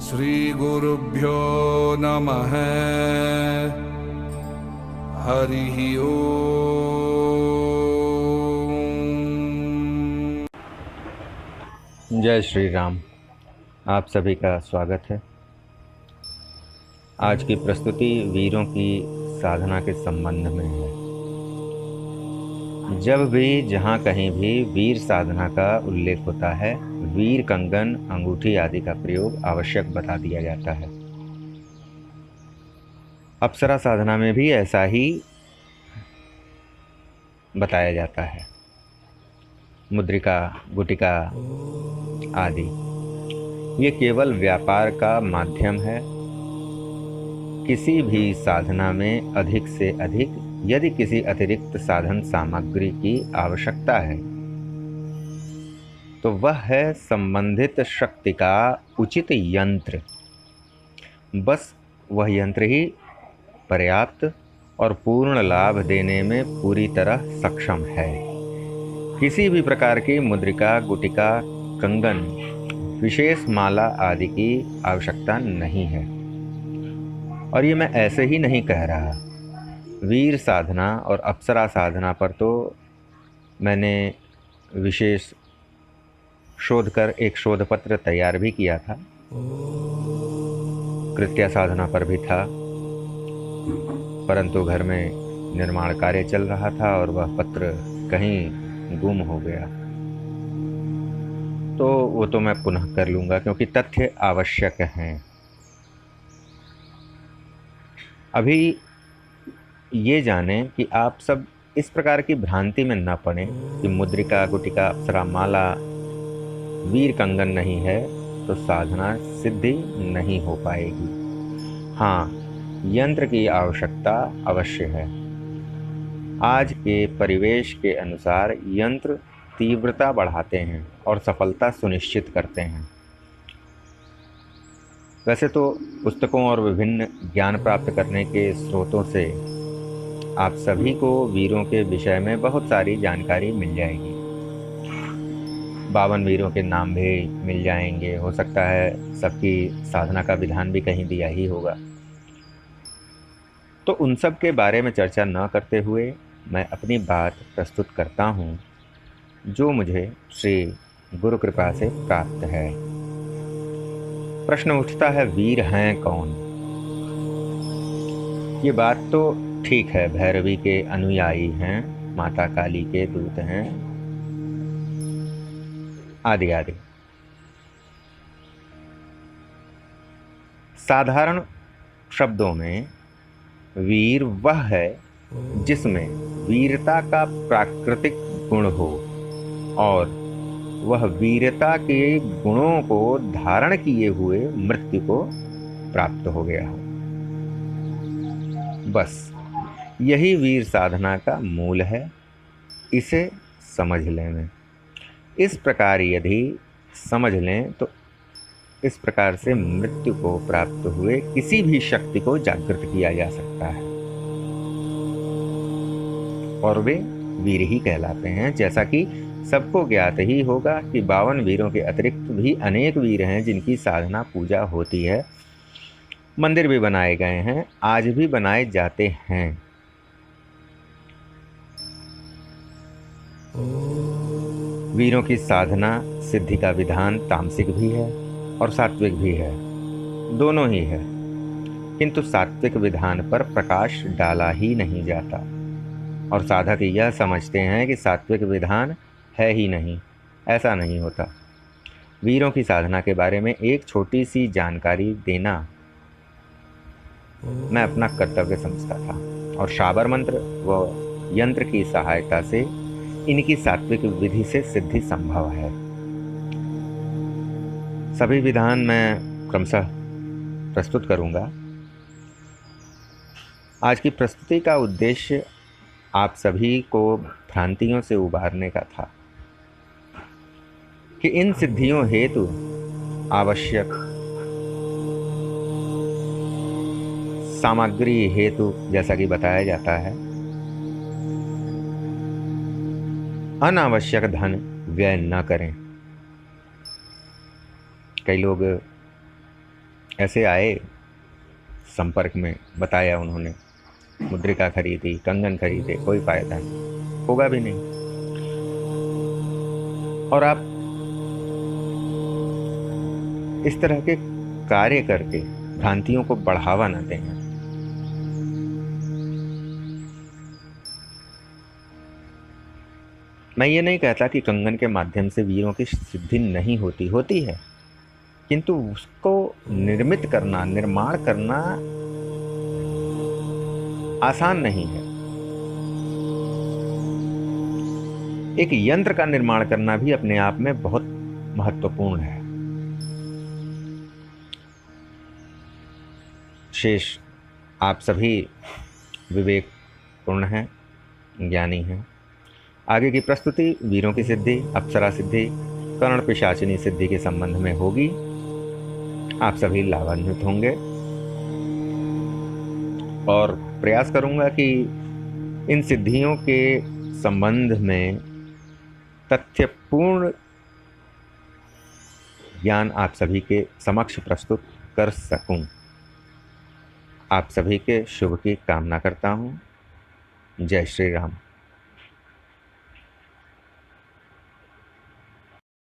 श्रीगुरुभ्यो नमः। हरिः ओम। जय श्री राम। आप सभी का स्वागत है। आज की प्रस्तुति वीरों की साधना के संबंध में है। जब भी जहाँ कहीं भी वीर साधना का उल्लेख होता है, वीर कंगन, अंगूठी आदि का प्रयोग आवश्यक बता दिया जाता है। अप्सरा साधना में भी ऐसा ही बताया जाता है। मुद्रिका, गुटिका आदि ये केवल व्यापार का माध्यम है। किसी भी साधना में अधिक से अधिक यदि किसी अतिरिक्त साधन सामग्री की आवश्यकता है तो वह है संबंधित शक्ति का उचित यंत्र। बस वह यंत्र ही पर्याप्त और पूर्ण लाभ देने में पूरी तरह सक्षम है। किसी भी प्रकार की मुद्रिका, गुटिका, कंगन, विशेष माला आदि की आवश्यकता नहीं है। और ये मैं ऐसे ही नहीं कह रहा। वीर साधना और अप्सरा साधना पर तो मैंने विशेष शोध कर एक शोध पत्र तैयार भी किया था। कृत्या साधना पर भी था, परंतु घर में निर्माण कार्य चल रहा था और वह पत्र कहीं गुम हो गया। तो वो तो मैं पुनः कर लूँगा, क्योंकि तथ्य आवश्यक हैं। अभी ये जानें कि आप सब इस प्रकार की भ्रांति में न पड़ें कि मुद्रिका, गुटिका, अप्सरा, माला, वीर कंगन नहीं है तो साधना सिद्धि नहीं हो पाएगी। हाँ, यंत्र की आवश्यकता अवश्य है। आज के परिवेश के अनुसार यंत्र तीव्रता बढ़ाते हैं और सफलता सुनिश्चित करते हैं। वैसे तो पुस्तकों और विभिन्न ज्ञान प्राप्त करने के स्रोतों से आप सभी को वीरों के विषय में बहुत सारी जानकारी मिल जाएगी। 52 वीरों के नाम भी मिल जाएंगे। हो सकता है सबकी साधना का विधान भी कहीं दिया ही होगा। तो उन सब के बारे में चर्चा न करते हुए मैं अपनी बात प्रस्तुत करता हूँ, जो मुझे श्री गुरु कृपा से प्राप्त है। प्रश्न उठता है, वीर हैं कौन? ये बात तो ठीक है, भैरवी के अनुयायी हैं, माता काली के दूत हैं, आदि आदि। साधारण शब्दों में वीर वह है जिसमें वीरता का प्राकृतिक गुण हो और वह वीरता के गुणों को धारण किए हुए मृत्यु को प्राप्त हो गया हो। बस यही वीर साधना का मूल है। इसे समझ लें। इस प्रकार यदि समझ लें तो इस प्रकार से मृत्यु को प्राप्त हुए किसी भी शक्ति को जागृत किया जा सकता है और वे वीर ही कहलाते हैं। जैसा कि सबको ज्ञात ही होगा कि 52 वीरों के अतिरिक्त भी अनेक वीर हैं जिनकी साधना पूजा होती है। मंदिर भी बनाए गए हैं, आज भी बनाए जाते हैं। वीरों की साधना सिद्धि का विधान तामसिक भी है और सात्विक भी है, दोनों ही है। किंतु सात्विक विधान पर प्रकाश डाला ही नहीं जाता और साधक यह समझते हैं कि सात्विक विधान है ही नहीं। ऐसा नहीं होता। वीरों की साधना के बारे में एक छोटी सी जानकारी देना मैं अपना कर्तव्य समझता था और शाबर मंत्र व यंत्र की सहायता से इनकी सात्विक विधि से सिद्धि संभव है। सभी विधान मैं क्रमशः प्रस्तुत करूंगा। आज की प्रस्तुति का उद्देश्य आप सभी को भ्रांतियों से उबारने का था कि इन सिद्धियों हेतु आवश्यक सामग्री हेतु, जैसा कि बताया जाता है, अनावश्यक धन व्यय न करें। कई लोग ऐसे आए संपर्क में, बताया उन्होंने, मुद्रिका खरीदी, कंगन खरीदे, कोई फायदा नहीं, होगा भी नहीं। और आप इस तरह के कार्य करके भ्रांतियों को बढ़ावा न दें। मैं ये नहीं कहता कि कंगन के माध्यम से वीरों की सिद्धि नहीं होती, होती है, किंतु उसको निर्मित करना, निर्माण करना आसान नहीं है। एक यंत्र का निर्माण करना भी अपने आप में बहुत महत्वपूर्ण है। शेष आप सभी विवेकपूर्ण हैं, ज्ञानी हैं। आगे की प्रस्तुति वीरों की सिद्धि, अप्सरा सिद्धि, कर्ण पिशाचिनी सिद्धि के संबंध में होगी। आप सभी लाभान्वित होंगे और प्रयास करूंगा कि इन सिद्धियों के संबंध में तथ्यपूर्ण ज्ञान आप सभी के समक्ष प्रस्तुत कर सकूं। आप सभी के शुभ की कामना करता हूं। जय श्री राम।